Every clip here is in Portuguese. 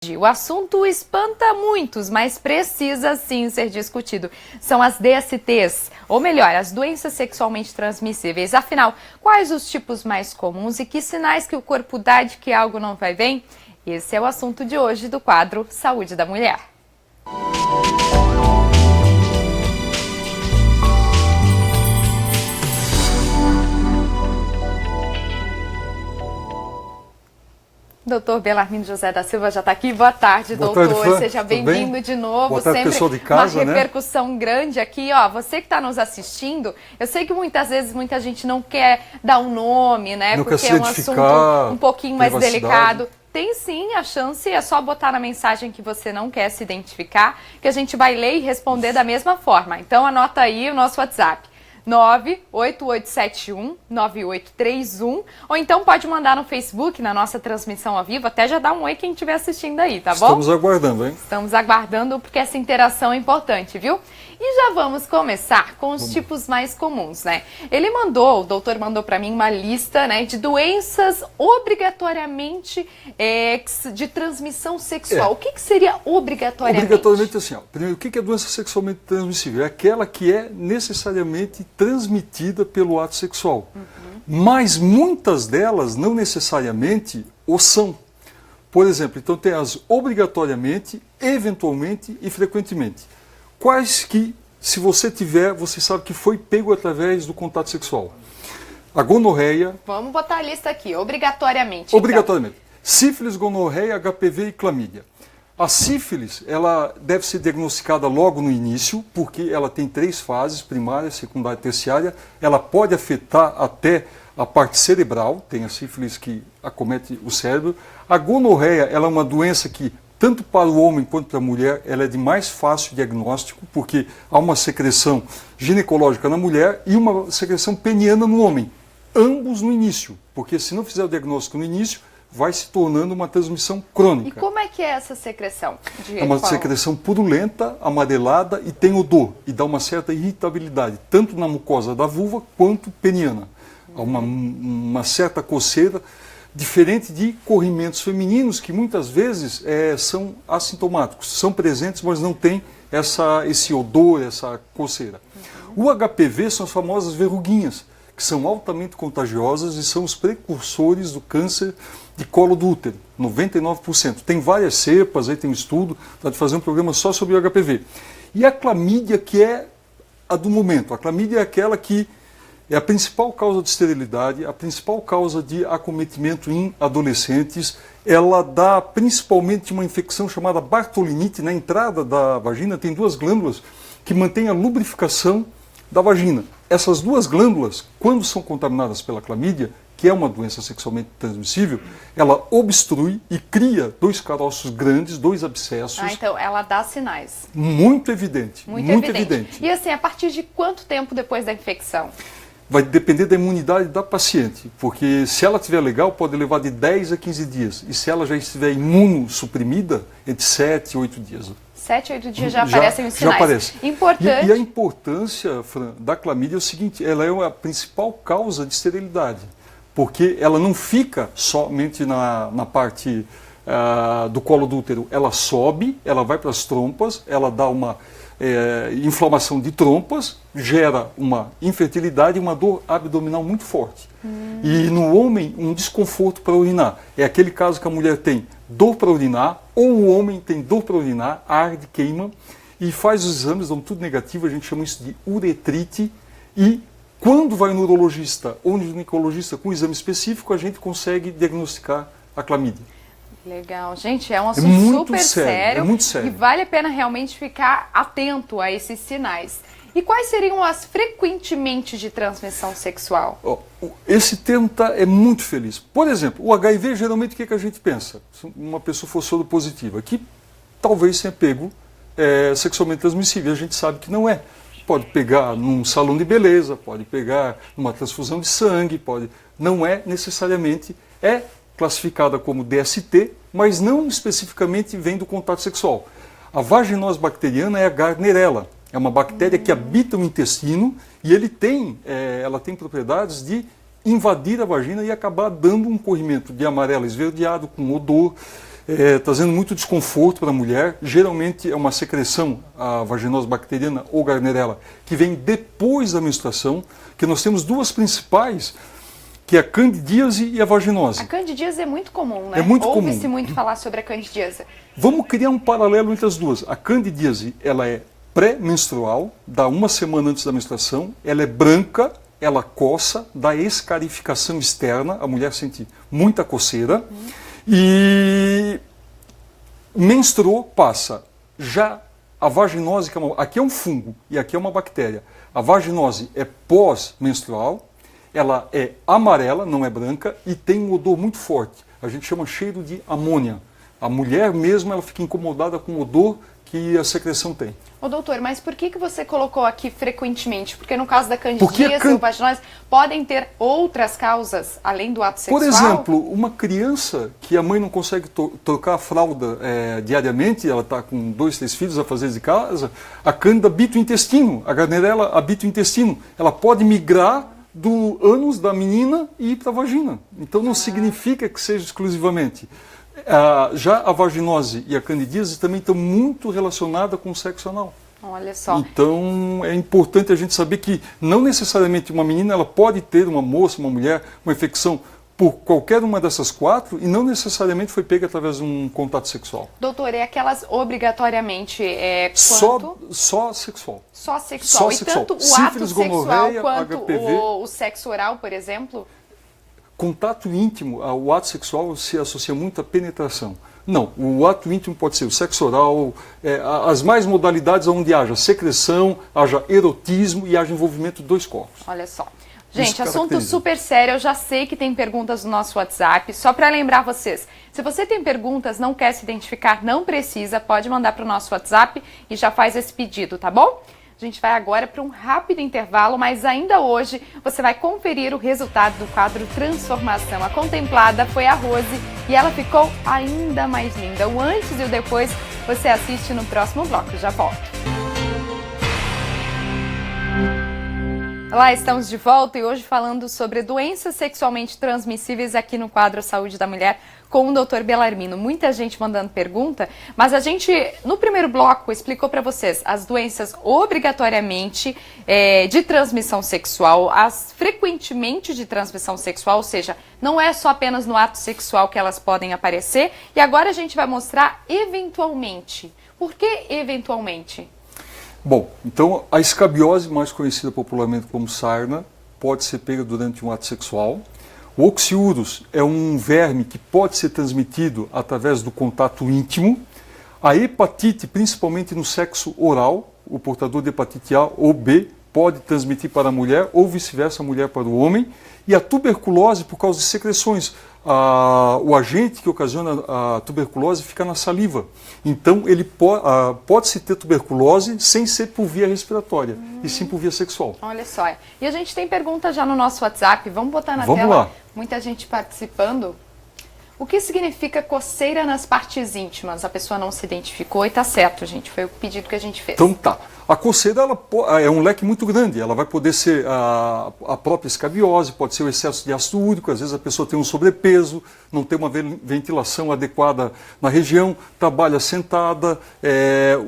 O assunto espanta muitos, mas precisa sim ser discutido. São as DSTs, ou melhor, as doenças sexualmente transmissíveis. Afinal, quais os tipos mais comuns e que sinais que o corpo dá de que algo não vai bem? Esse é o assunto de hoje do quadro Saúde da Mulher. Doutor Belarmino José da Silva já está aqui. Boa tarde, doutor. Boa tarde, Fran. Seja bem-vindo de novo. Boa tarde, sempre pessoal de casa, uma repercussão grande aqui. Ó, você que está nos assistindo, eu sei que muitas vezes muita gente não quer dar um nome, né? Não porque quer é um assunto um pouquinho mais delicado. Tem sim a chance, é só botar na mensagem que você não quer se identificar, que a gente vai ler e responder da mesma forma. Então anota aí o nosso WhatsApp. 98871-9831, ou então pode mandar no Facebook, na nossa transmissão ao vivo, até já dá um oi quem estiver assistindo aí, tá bom? Estamos aguardando, hein? Estamos aguardando porque essa interação é importante, viu? E já vamos começar com os tipos mais comuns, né? O doutor mandou para mim uma lista, né, de doenças obrigatoriamente de transmissão sexual. O que seria obrigatoriamente? Obrigatoriamente assim, ó. Primeiro, o que é doença sexualmente transmissível? É aquela que é necessariamente transmitida pelo ato sexual. Mas muitas delas não necessariamente o são. Por exemplo, então tem as obrigatoriamente, eventualmente e frequentemente. Quais que, se você tiver, você sabe que foi pego através do contato sexual? A gonorreia. Vamos botar a lista aqui, obrigatoriamente. Obrigatoriamente. Então. Sífilis, gonorreia, HPV e clamídia. A sífilis, ela deve ser diagnosticada logo no início, porque ela tem 3 fases, primária, secundária e terciária. Ela pode afetar até a parte cerebral, tem a sífilis que acomete o cérebro. A gonorreia, ela é uma doença que, tanto para o homem quanto para a mulher, ela é de mais fácil diagnóstico, porque há uma secreção ginecológica na mulher e uma secreção peniana no homem. Ambos no início, porque se não fizer o diagnóstico no início, vai se tornando uma transmissão crônica. E como é que é essa secreção? É uma secreção purulenta, amarelada e tem odor, e dá uma certa irritabilidade, tanto na mucosa da vulva quanto peniana. Há uma certa coceira, diferente de corrimentos femininos, que muitas vezes são assintomáticos, são presentes, mas não têm esse odor, essa coceira. O HPV são as famosas verruguinhas, que são altamente contagiosas e são os precursores do câncer de colo do útero, 99%. Tem várias cepas, aí tem um estudo, para fazer um programa só sobre o HPV. E a clamídia, que é a do momento. A clamídia é aquela que é a principal causa de esterilidade, a principal causa de acometimento em adolescentes. Ela dá principalmente uma infecção chamada bartolinite. Na entrada da vagina tem 2 glândulas que mantêm a lubrificação da vagina. Essas 2 glândulas, quando são contaminadas pela clamídia, que é uma doença sexualmente transmissível, ela obstrui e cria 2 caroços grandes, 2 abscessos. Ah, então ela dá sinais. Muito evidente. Muito evidente. E assim, a partir de quanto tempo depois da infecção? Vai depender da imunidade da paciente, porque se ela estiver legal, pode levar de 10 a 15 dias. E se ela já estiver imunossuprimida, entre 7 e 8 dias. 7 a 8 dias já aparecem os sinais. Já aparece. Importante. E a importância, Fran, da clamídia é o seguinte, ela é a principal causa de esterilidade, porque ela não fica somente na parte do colo do útero, ela sobe, ela vai para as trompas, ela dá uma inflamação de trompas, gera uma infertilidade e uma dor abdominal muito forte. E no homem, um desconforto para urinar. É aquele caso que a mulher tem dor para urinar, ou o homem tem dor para urinar, arde, queima, e faz os exames, dão tudo negativo, a gente chama isso de uretrite, e quando vai no urologista ou no ginecologista com um exame específico, a gente consegue diagnosticar a clamídia. Legal. Gente, é um assunto super sério. É muito sério. E vale a pena realmente ficar atento a esses sinais. E quais seriam as frequentemente de transmissão sexual? Esse termo é muito feliz. Por exemplo, o HIV, geralmente, o que a gente pensa? Se uma pessoa for soropositiva, que talvez tenha pego sexualmente transmissível. A gente sabe que não é. Pode pegar num salão de beleza, pode pegar numa transfusão de sangue, não é necessariamente, é classificada como DST, mas não especificamente vem do contato sexual. A vaginose bacteriana é a Gardnerella. É uma bactéria que habita o intestino e ela tem propriedades de invadir a vagina e acabar dando um corrimento de amarelo esverdeado com odor. trazendo muito desconforto para a mulher. Geralmente é uma secreção, a vaginose bacteriana ou Gardnerella, que vem depois da menstruação, que nós temos duas principais, que é a candidíase e a vaginose. A candidíase é muito comum, né? É muito comum. Ouve-se muito falar sobre a candidíase. Vamos criar um paralelo entre as duas. A candidíase, ela é pré-menstrual, dá uma semana antes da menstruação, ela é branca, ela coça, dá escarificação externa, a mulher sente muita coceira, e menstruou, passa. Já a vaginose, aqui é um fungo e aqui é uma bactéria. A vaginose é pós-menstrual, ela é amarela, não é branca, e tem um odor muito forte. A gente chama cheiro de amônia. A mulher mesmo, ela fica incomodada com o odor que a secreção tem. Ô doutor, mas por que você colocou aqui frequentemente? Porque no caso da candidíase ou vaginose, podem ter outras causas, além do ato sexual? Por exemplo, uma criança que a mãe não consegue trocar a fralda diariamente, ela está com 2, 3 filhos a fazer de casa, a cândida habita o intestino, a Gardnerella habita o intestino. Ela pode migrar do ânus da menina e ir para a vagina. Então não significa que seja exclusivamente. Já a vaginose e a candidíase também estão muito relacionadas com o sexo anal. Olha só. Então é importante a gente saber que não necessariamente uma menina ela pode ter, uma moça, uma mulher, uma infecção por qualquer uma dessas 4 e não necessariamente foi pega através de um contato sexual. Doutor, é aquelas obrigatoriamente só sexual. Só sexual. Só sexual. Tanto o Sífilis, ato sexual gonorreia, quanto HPV. o sexo oral, por exemplo? Contato íntimo, o ato sexual se associa muito à penetração. Não, o ato íntimo pode ser o sexo oral, as mais modalidades onde haja secreção, haja erotismo e haja envolvimento dos corpos. Olha só. Gente, assunto super sério, eu já sei que tem perguntas no nosso WhatsApp, só para lembrar vocês, se você tem perguntas, não quer se identificar, não precisa, pode mandar para o nosso WhatsApp e já faz esse pedido, tá bom? A gente vai agora para um rápido intervalo, mas ainda hoje você vai conferir o resultado do quadro Transformação. A contemplada foi a Rose e ela ficou ainda mais linda. O antes e o depois você assiste no próximo bloco. Já volto. Olá, estamos de volta e hoje falando sobre doenças sexualmente transmissíveis aqui no quadro Saúde da Mulher com o Dr. Belarmino. Muita gente mandando pergunta, mas a gente, no primeiro bloco, explicou para vocês as doenças obrigatoriamente de transmissão sexual, as frequentemente de transmissão sexual, ou seja, não é só apenas no ato sexual que elas podem aparecer. E agora a gente vai mostrar eventualmente. Por que eventualmente? Bom, então a escabiose, mais conhecida popularmente como sarna, pode ser pega durante um ato sexual. O oxiurus é um verme que pode ser transmitido através do contato íntimo. A hepatite, principalmente no sexo oral, o portador de hepatite A ou B pode transmitir para a mulher ou vice-versa, a mulher para o homem. E a tuberculose por causa de secreções. O agente que ocasiona a tuberculose fica na saliva. Então, ele pode-se ter tuberculose sem ser por via respiratória, e sim por via sexual. Olha só. E a gente tem pergunta já no nosso WhatsApp. Vamos botar na tela? Vamos lá. Muita gente participando. O que significa coceira nas partes íntimas? A pessoa não se identificou e tá certo, gente. Foi o pedido que a gente fez. Então tá. A coceira é um leque muito grande. Ela vai poder ser a própria escabiose, pode ser o excesso de ácido úrico, às vezes a pessoa tem um sobrepeso, não tem uma ventilação adequada na região, trabalha sentada,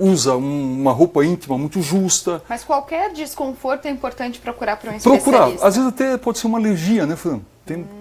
usa uma roupa íntima muito justa. Mas qualquer desconforto é importante procurar para um especialista. Às vezes até pode ser uma alergia, né, Fran?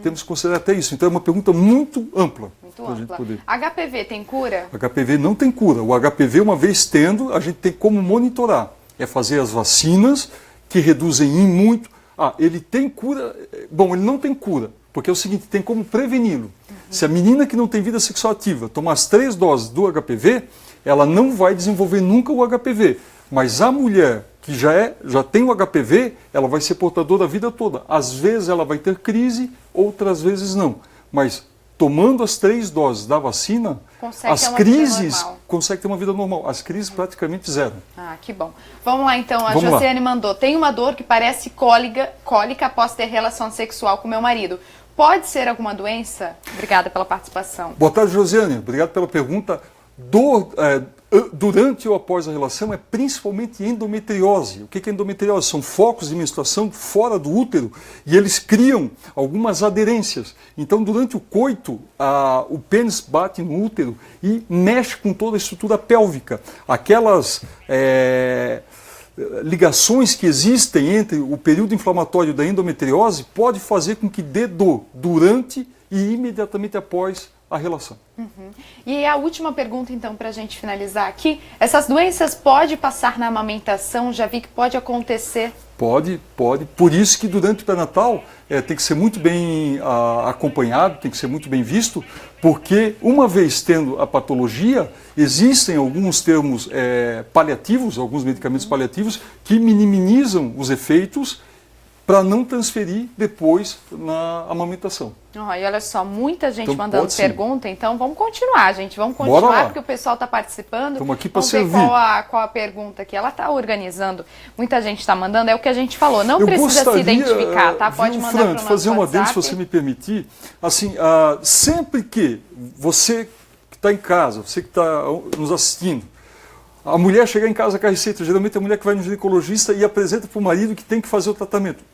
Temos que considerar até isso. Então é uma pergunta muito ampla. Muito ampla. HPV tem cura? HPV não tem cura. O HPV, uma vez tendo, a gente tem como monitorar. É fazer as vacinas, que reduzem muito. Ele tem cura? Bom, ele não tem cura. Porque é o seguinte, tem como preveni-lo. Se a menina que não tem vida sexual ativa tomar as 3 doses do HPV, ela não vai desenvolver nunca o HPV. Mas a mulher que já tem o HPV, ela vai ser portadora a vida toda. Às vezes ela vai ter crise, outras vezes não. Mas tomando as 3 doses da vacina, as crises consegue ter uma vida normal. As crises praticamente zero. Ah, que bom. Vamos lá então, a Josiane mandou. Tem uma dor que parece cólica após ter relação sexual com meu marido. Pode ser alguma doença? Obrigada pela participação. Boa tarde, Josiane. Obrigado pela pergunta. durante ou após a relação é principalmente endometriose. O que é endometriose? São focos de menstruação fora do útero e eles criam algumas aderências. Então, durante o coito, o pênis bate no útero e mexe com toda a estrutura pélvica. Aquelas ligações que existem entre o período inflamatório da endometriose pode fazer com que dê dor durante e imediatamente após a relação. E a última pergunta, então, para a gente finalizar aqui. Essas doenças podem passar na amamentação? Já vi que pode acontecer. Pode. Por isso que durante o pré-natal tem que ser muito bem acompanhado, tem que ser muito bem visto, porque uma vez tendo a patologia, existem alguns termos paliativos, alguns medicamentos paliativos, que minimizam os efeitos para não transferir depois na amamentação. E olha só, muita gente então, mandando pergunta, então vamos continuar, gente. Vamos continuar, porque o pessoal está participando. Estamos aqui para servir. Ver qual a pergunta que ela está organizando. Muita gente está mandando, é o que a gente falou. Não precisa se identificar, tá? Pode mandar para o nosso fazer uma WhatsApp. se você me permitir. Assim, sempre que você que está em casa, você que está nos assistindo, a mulher chegar em casa com a receita, geralmente é a mulher que vai no ginecologista e apresenta para o marido que tem que fazer o tratamento.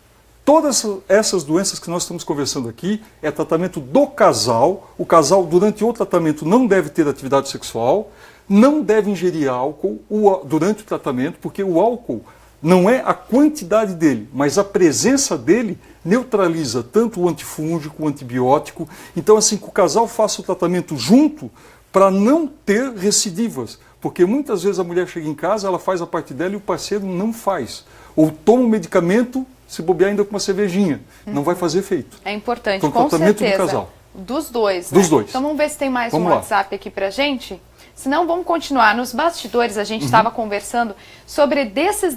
Todas essas doenças que nós estamos conversando aqui é tratamento do casal. O casal, durante o tratamento, não deve ter atividade sexual, não deve ingerir álcool durante o tratamento, porque o álcool não é a quantidade dele, mas a presença dele neutraliza tanto o antifúngico, o antibiótico. Então, assim, que o casal faça o tratamento junto para não ter recidivas. Porque muitas vezes a mulher chega em casa, ela faz a parte dela e o parceiro não faz. Ou toma o medicamento, se bobear ainda com uma cervejinha. Não vai fazer efeito. É importante, então, com tratamento certeza. do casal. Dos dois, Dos dois. Então vamos ver se tem mais um WhatsApp aqui pra gente. Se não, vamos continuar. Nos bastidores a gente estava conversando sobre dessas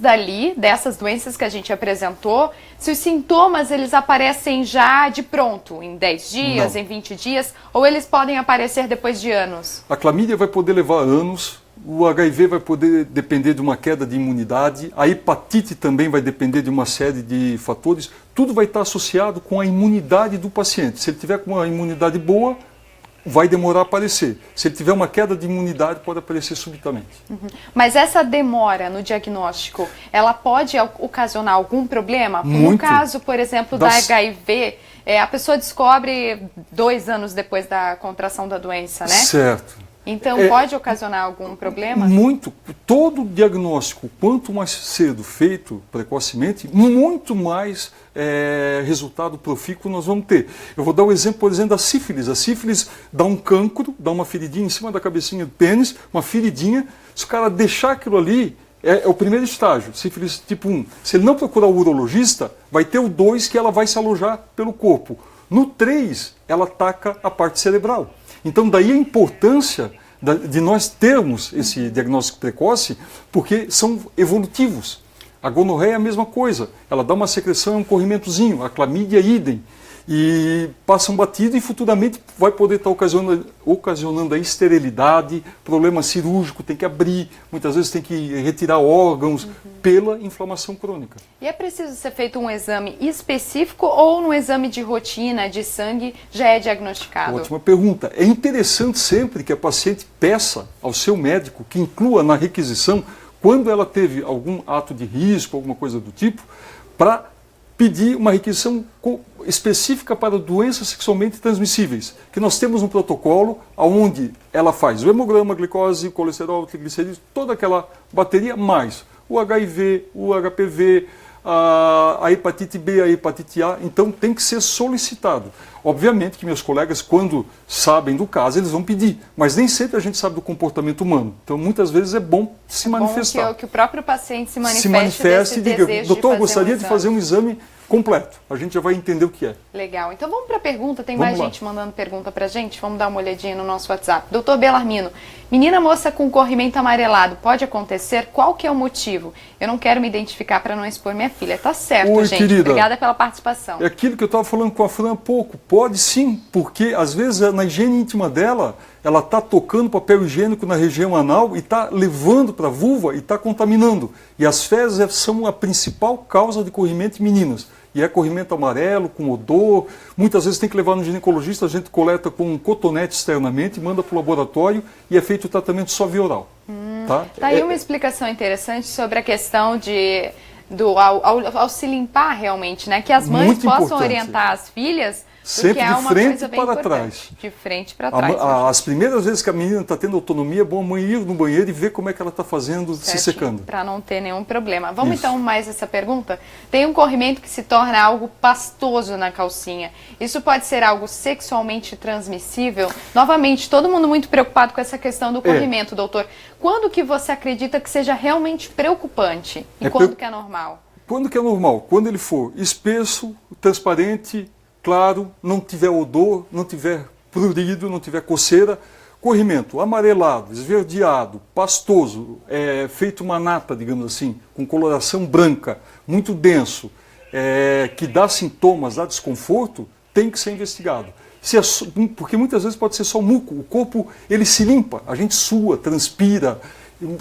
doenças que a gente apresentou, se os sintomas eles aparecem já de pronto, em 10 dias, em 20 dias, ou eles podem aparecer depois de anos? A clamídia vai poder levar anos. O HIV vai poder depender de uma queda de imunidade, a hepatite também vai depender de uma série de fatores. Tudo vai estar associado com a imunidade do paciente. Se ele tiver com uma imunidade boa, vai demorar a aparecer. Se ele tiver uma queda de imunidade, pode aparecer subitamente. Mas essa demora no diagnóstico, ela pode ocasionar algum problema? Muito. No caso, por exemplo, da HIV, a pessoa descobre 2 anos depois da contração da doença, né? Certo. Então pode ocasionar algum problema? Muito. Todo diagnóstico, quanto mais cedo feito precocemente, muito mais resultado profícuo nós vamos ter. Eu vou dar um exemplo, por exemplo, da sífilis. A sífilis dá um cancro, dá uma feridinha em cima da cabecinha do pênis, uma feridinha. Se o cara deixar aquilo ali, é o primeiro estágio, sífilis tipo 1. Se ele não procurar o urologista, vai ter o 2 que ela vai se alojar pelo corpo. No 3, ela ataca a parte cerebral. Então, daí a importância de nós termos esse diagnóstico precoce, porque são evolutivos. A gonorreia é a mesma coisa, ela dá uma secreção, um corrimentozinho, a clamídia idem, e passa um batido e futuramente vai poder estar ocasionando a esterilidade, problema cirúrgico, tem que abrir, muitas vezes tem que retirar órgãos pela inflamação crônica. E é preciso ser feito um exame específico ou no exame de rotina, de sangue, já é diagnosticado? Ótima pergunta. É interessante sempre que a paciente peça ao seu médico que inclua na requisição, quando ela teve algum ato de risco, alguma coisa do tipo, para pedir uma requisição específica para doenças sexualmente transmissíveis, que nós temos um protocolo onde ela faz o hemograma, a glicose, o colesterol, o triglicerídeos, toda aquela bateria, mais o HIV, o HPV, a hepatite B, a hepatite A, então tem que ser solicitado. Obviamente que meus colegas, quando sabem do caso, eles vão pedir, mas nem sempre a gente sabe do comportamento humano. Então, muitas vezes é bom se manifestar. Bom que o próprio paciente se manifeste e diga, doutor, eu gostaria de fazer um exame completo. A gente já vai entender o que é. Legal. Então vamos para a pergunta. Tem mais gente mandando pergunta para a gente? Vamos dar uma olhadinha no nosso WhatsApp. Doutor Belarmino, menina moça com corrimento amarelado, pode acontecer? Qual que é o motivo? Eu não quero me identificar para não expor minha filha. Tá certo, Oi, gente. Querida. Obrigada pela participação. É aquilo que eu estava falando com a Fran há pouco. Pode sim, porque às vezes na higiene íntima dela, ela está tocando papel higiênico na região anal e está levando para a vulva e está contaminando. E as fezes são a principal causa de corrimento em meninas. E é corrimento amarelo, com odor. Muitas vezes tem que levar no ginecologista, a gente coleta com um cotonete externamente, manda para o laboratório e é feito o tratamento só via oral. Tá? Tá aí uma explicação interessante sobre a questão ao se limpar realmente, né? Que as mães Muito possam importante. orientar as filhas, Sempre porque é de uma frente coisa bem para importante. trás. De frente para trás. As primeiras vezes que a menina está tendo autonomia, é bom a mãe ir no banheiro e ver como é que ela está fazendo, se secando. Para não ter nenhum problema. Vamos Isso. então mais essa pergunta. Tem um corrimento que se torna algo pastoso na calcinha. Isso pode ser algo sexualmente transmissível? Novamente, todo mundo muito preocupado com essa questão do corrimento, doutor. Quando que você acredita que seja realmente preocupante? E quando que é normal? Quando que é normal? Quando ele for espesso, transparente, claro, não tiver odor, não tiver prurido, não tiver coceira. Corrimento amarelado, esverdeado, pastoso, feito uma nata, digamos assim, com coloração branca, muito denso, que dá sintomas, dá desconforto, tem que ser investigado. Porque muitas vezes pode ser só muco, o corpo ele se limpa, a gente sua, transpira,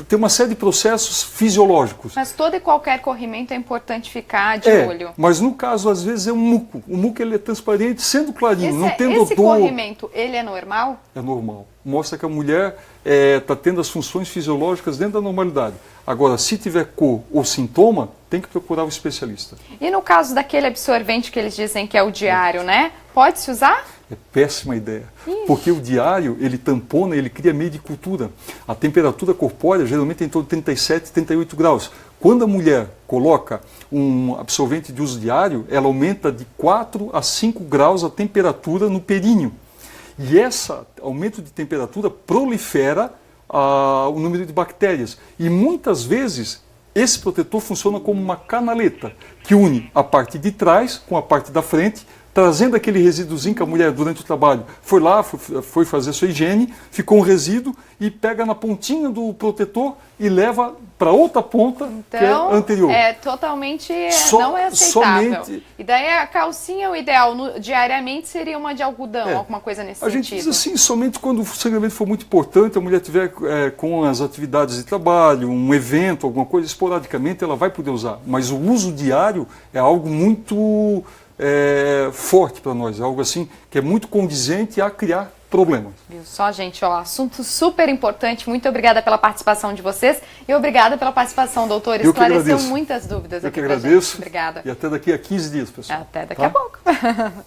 tem uma série de processos fisiológicos. Mas todo e qualquer corrimento é importante ficar de olho. Mas no caso, às vezes, é um muco. O muco ele é transparente, sendo clarinho, não tendo odor. Esse corrimento, ele é normal? É normal. Mostra que a mulher está tendo as funções fisiológicas dentro da normalidade. Agora, se tiver cor ou sintoma, tem que procurar o especialista. E no caso daquele absorvente que eles dizem que é o diário, né? Pode-se usar? É péssima ideia, porque o diário, ele tampona, ele cria meio de cultura. A temperatura corpórea geralmente é em torno de 37, 38 graus. Quando a mulher coloca um absorvente de uso diário, ela aumenta de 4 a 5 graus a temperatura no períneo. E esse aumento de temperatura prolifera o número de bactérias. E muitas vezes esse protetor funciona como uma canaleta, que une a parte de trás com a parte da frente, trazendo aquele resíduozinho que a mulher durante o trabalho foi lá, foi fazer sua higiene, ficou um resíduo e pega na pontinha do protetor e leva para outra ponta, então, que é anterior. É totalmente não é aceitável. E daí a calcinha, o ideal diariamente seria uma de algodão, alguma coisa nesse sentido. A gente diz assim, somente quando o sangramento for muito importante, a mulher tiver com as atividades de trabalho, um evento, alguma coisa, esporadicamente ela vai poder usar. Mas o uso diário é algo muito forte para nós, é algo assim que é muito condizente a criar problemas. Viu só, gente, ó, assunto super importante. Muito obrigada pela participação de vocês e obrigada pela participação, doutor. Esclareceu muitas dúvidas aqui pra gente. Eu que agradeço. Obrigada. E até daqui a 15 dias, pessoal. Até daqui a pouco.